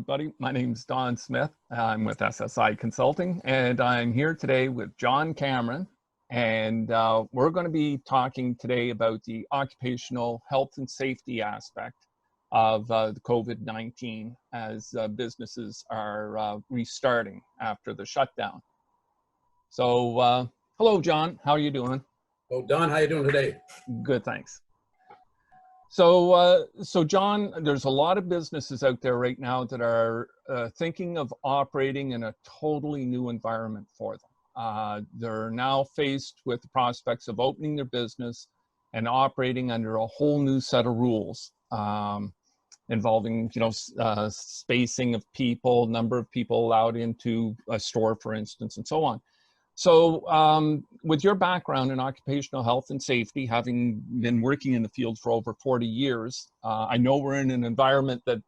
everybody. My name's Don Smith. I'm with SSI Consulting, and I'm here today with John Cameron. And we're going to be talking today about the occupational health and safety aspect of the COVID-19 as businesses are restarting after the shutdown. So, hello, John. How are you doing? Oh, Don, how you doing today? Good, thanks. So, John, there's a lot of businesses out there right now that are thinking of operating in a totally new environment for them. They're now faced with the prospects of opening their business and operating under a whole new set of rules involving, spacing of people, number of people allowed into a store, for instance, and so on. So with your background in occupational health and safety, having been working in the field for over 40 years, I know we're in an environment that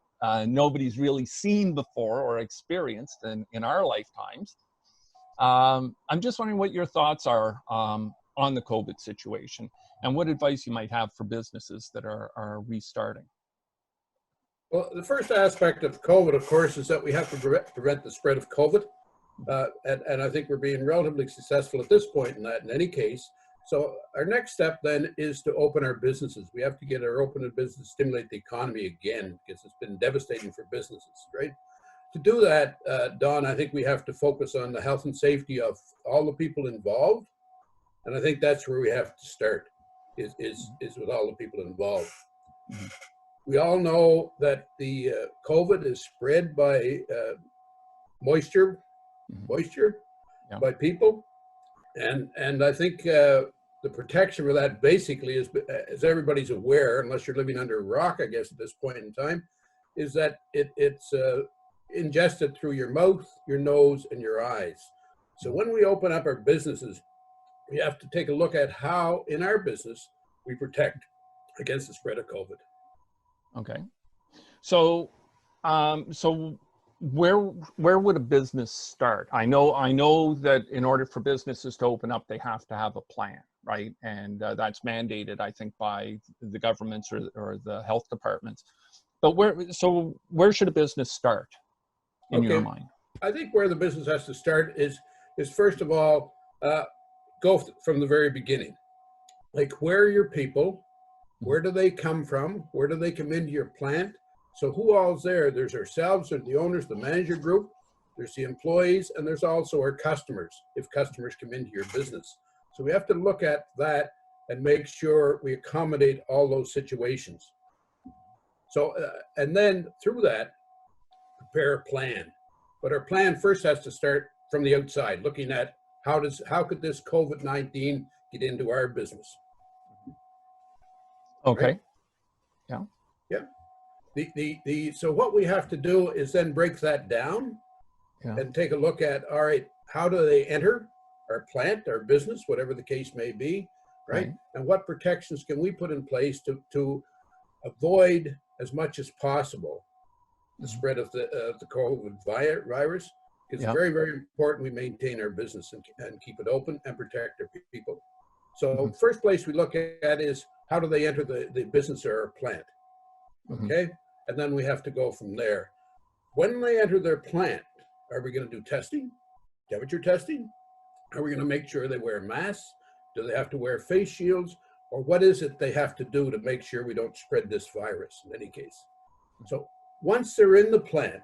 nobody's really seen before or experienced in our lifetimes. I'm just wondering what your thoughts are on the COVID situation and what advice you might have for businesses that are restarting. Well, the first aspect of COVID, of course, is that we have to prevent the spread of COVID. And I think we're being relatively successful at this point in that, in any case. So our next step then is to open our businesses. We have to get our open business, stimulate the economy again, because it's been devastating for businesses, right? To do that, Don, I think we have to focus on the health and safety of all the people involved. And I think that's where we have to start, is with all the people involved. Mm-hmm. We all know that the COVID is spread by moisture yeah. by people, and I think the protection for that basically is, as everybody's aware, unless you're living under a rock, I guess at this point in time, is that it's ingested through your mouth, your nose, and your eyes. So when we open up our businesses, we have to take a look at how in our business we protect against the spread of COVID. Okay, so where would a business start? I know that in order for businesses to open up, they have to have a plan, right? And that's mandated, I think, by the governments or the health departments. But where should a business start in your mind? I think where the business has to start is first of all, go from the very beginning. Like, where are your people? Where do they come from? Where do they come into your plant? So who all's there? There's ourselves, there's the owners, the manager group, there's the employees, and there's also our customers, if customers come into your business. So we have to look at that and make sure we accommodate all those situations. So, and then through that, prepare a plan. But our plan first has to start from the outside, looking at how could this COVID-19 get into our business? Okay. Right? Yeah. Yeah. So what we have to do is then break that down and take a look at, all right, how do they enter our plant, our business, whatever the case may be, right? And what protections can we put in place to avoid as much as possible the spread of the COVID virus? Because it's very, very important we maintain our business and keep it open and protect our people. So first place we look at is, how do they enter the business or our plant? Okay, and then we have to go from there. When they enter their plant, are we going to do testing, temperature testing? Are we going to make sure they wear masks? Do they have to wear face shields? Or what is it they have to do to make sure we don't spread this virus in any case? So once they're in the plant,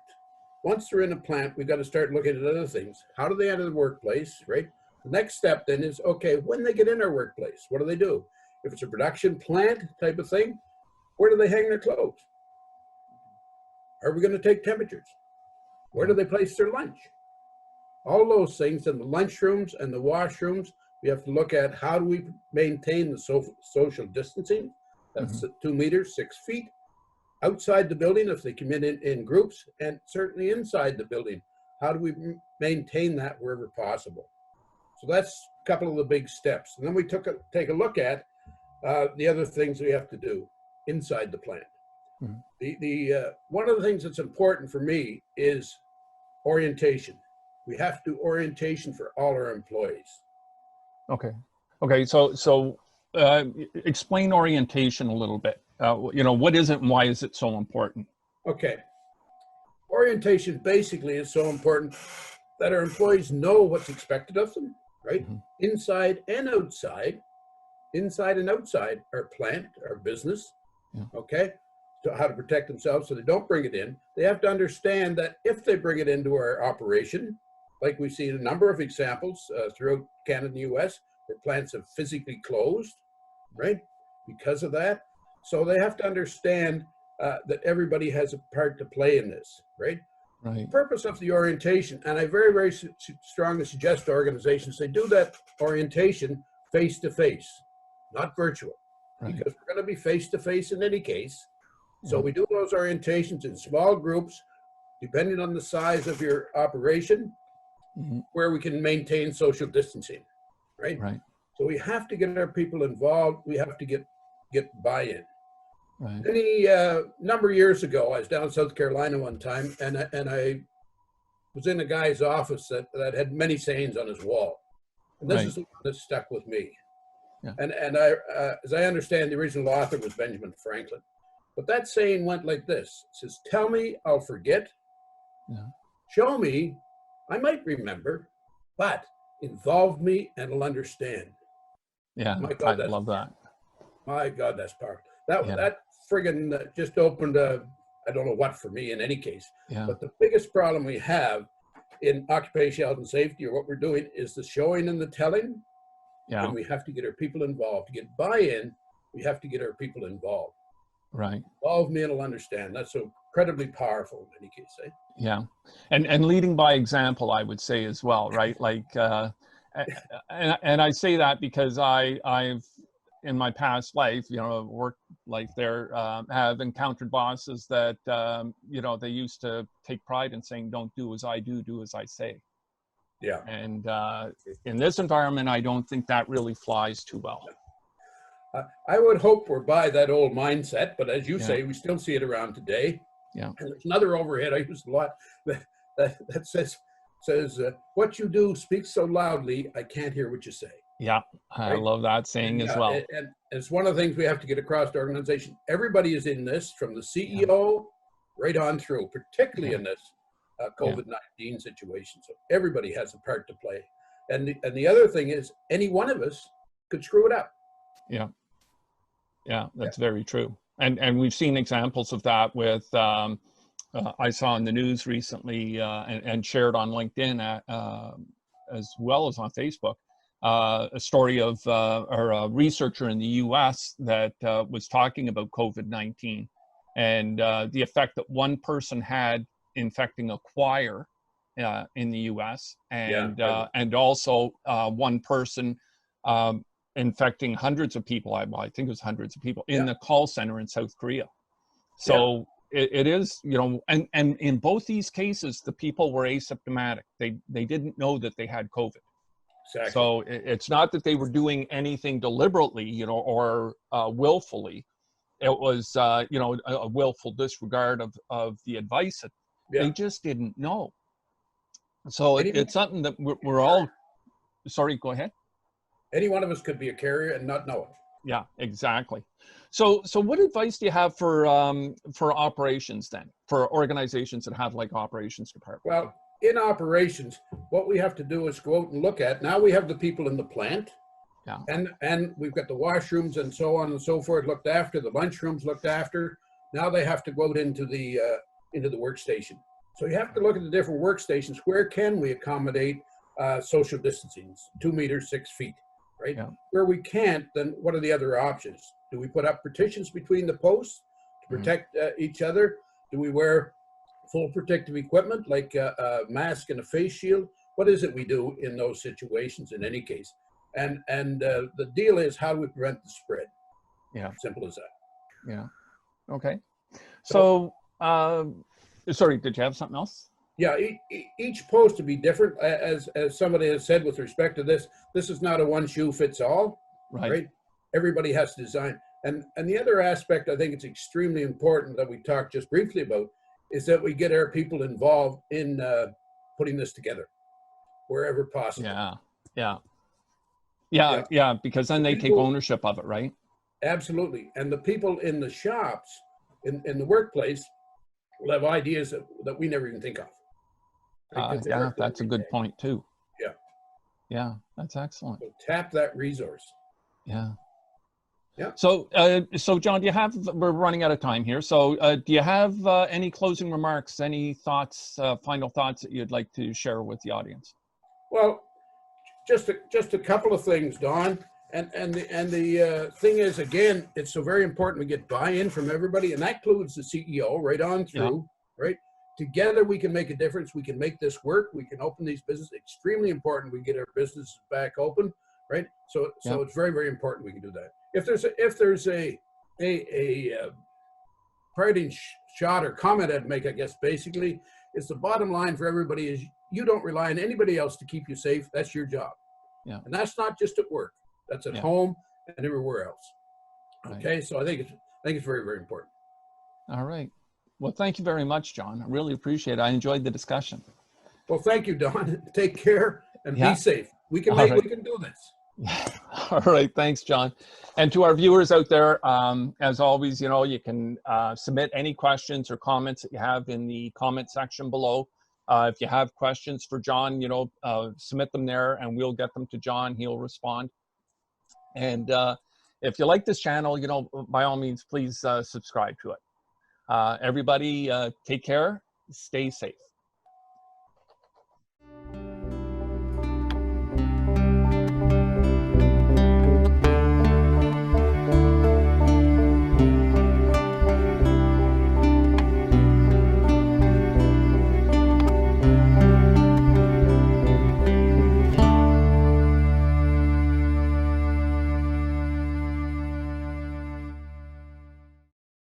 we've got to start looking at other things. How do they enter the workplace, right? The next step then is, okay, when they get in our workplace, what do they do? If it's a production plant type of thing, where do they hang their clothes? Are we going to take temperatures? Where do they place their lunch? All those things in the lunchrooms and the washrooms, we have to look at how do we maintain the social distancing. That's 2 meters, 6 feet. Outside the building, if they come in groups, and certainly inside the building, how do we maintain that wherever possible? So that's a couple of the big steps. And then we take a look at the other things we have to do inside the plant. One of the things that's important for me is orientation. We have to do orientation for all our employees. Okay. So explain orientation a little bit. What is it and why is it so important? Okay. Orientation basically is so important that our employees know what's expected of them, right? Mm-hmm. Inside and outside our plant, our business, Yeah. okay? So how to protect themselves so they don't bring it in. They have to understand that if they bring it into our operation, like we've seen a number of examples throughout Canada and the US, where plants have physically closed, right? Because of that. So they have to understand that everybody has a part to play in this, right? Right. The purpose of the orientation, and I very, very strongly suggest to organizations they do that orientation face to face, not virtual, Right. because we're going to be face to face in any case. So Yeah. we do those orientations in small groups, depending on the size of your operation, Mm-hmm. where we can maintain social distancing, right? Right. So we have to get our people involved. We have to get buy-in. Right. Any number of years ago, I was down in South Carolina one time, and I was in a guy's office that had many sayings on his wall, and this Right. is the one that stuck with me. Yeah. And I, as I understand, the original author was Benjamin Franklin, but that saying went like this: it says, "Tell me, I'll forget. Yeah. Show me, I might remember, but involve me and I'll understand." Yeah. My I God, love that. my God, that's powerful. Yeah. That friggin' just opened I don't know what for me in any case. Yeah. But the biggest problem we have in occupational health and safety, or what we're doing, is the showing and the telling. Yeah. And we have to get our people involved. To get buy-in, we have to get our people involved. Right. Involve me and I'll understand. That's so incredibly powerful in any case, eh? Yeah. And leading by example, I would say as well, right? Like, and I say that because I've in my past life, you know, work like there, have encountered bosses that, you know, they used to take pride in saying, don't do as I do, do as I say. Yeah. And in this environment, I don't think that really flies too well. I would hope we're by that old mindset, but as you Yeah. say, we still see it around today. Yeah. And there's another overhead I use a lot that says, what you do speaks so loudly, I can't hear what you say. Yeah, I Right? love that saying as well. And it's one of the things we have to get across to organization. Everybody is in this, from the CEO right on through, particularly in this COVID-19 situation. So everybody has a part to play. And the other thing is, any one of us could screw it up. Yeah. Yeah, that's very true. And we've seen examples of that with, I saw in the news recently and shared on LinkedIn as well as on Facebook, a story of a researcher in the US that was talking about COVID-19 and the effect that one person had infecting a choir in the US and also one person infecting hundreds of people, I think it was hundreds of people in the call center in South Korea. So it is, you know, and in both these cases, the people were asymptomatic. They didn't know that they had COVID. Exactly. So it's not that they were doing anything deliberately, you know, or willfully. It was, you know, a willful disregard of the advice. They just didn't know. So it's something that we're all, sorry, go ahead. Any one of us could be a carrier and not know it. Yeah, exactly. So what advice do you have for operations then, for organizations that have like operations departments? Well, in operations, what we have to do is go out and look at, now we have the people in the plant, and we've got the washrooms and so on and so forth looked after, the lunchrooms looked after. Now they have to go out into the workstation. So you have to look at the different workstations. Where can we accommodate social distancing, 2 meters, 6 feet? Right? Yeah. Where we can't, then what are the other options? Do we put up partitions between the posts to protect each other? Do we wear full protective equipment like a mask and a face shield? What is it we do in those situations in any case? And the deal is, how do we prevent the spread? Yeah. Simple as that. Yeah. Okay. So sorry, did you have something else? Yeah, each post to be different, as somebody has said with respect to this is not a one shoe fits all, right? Everybody has to design. And the other aspect I think it's extremely important that we talked just briefly about is that we get our people involved in putting this together wherever possible. Yeah, because then they take ownership of it, right? Absolutely. And the people in the shops, in the workplace, will have ideas that we never even think of. Right? Yeah, that's a good point too. Yeah. Yeah, that's excellent. So tap that resource. Yeah. Yeah. So, so John, we're running out of time here. So do you have any closing remarks, any thoughts, final thoughts that you'd like to share with the audience? Well, just a couple of things, Don. And the thing is, again, it's so very important we get buy-in from everybody, and that includes the CEO right on through, right? Together we can make a difference. We can make this work. We can open these businesses. Extremely important we get our businesses back open, right? So it's very, very important we can do that. If there's a parting shot or comment I'd make, I guess basically, is the bottom line for everybody is you don't rely on anybody else to keep you safe. That's your job. Yeah. And that's not just at work. That's at home and everywhere else. Okay, right. So I think it's very, very important. All right. Well, thank you very much, John. I really appreciate it. I enjoyed the discussion. Well, thank you, Don. Take care and be safe. We can we can do this. All right. Thanks, John. And to our viewers out there, as always, you can submit any questions or comments that you have in the comment section below. If you have questions for John, submit them there and we'll get them to John. He'll respond. And if you like this channel, by all means, please subscribe to it. Everybody, take care, stay safe.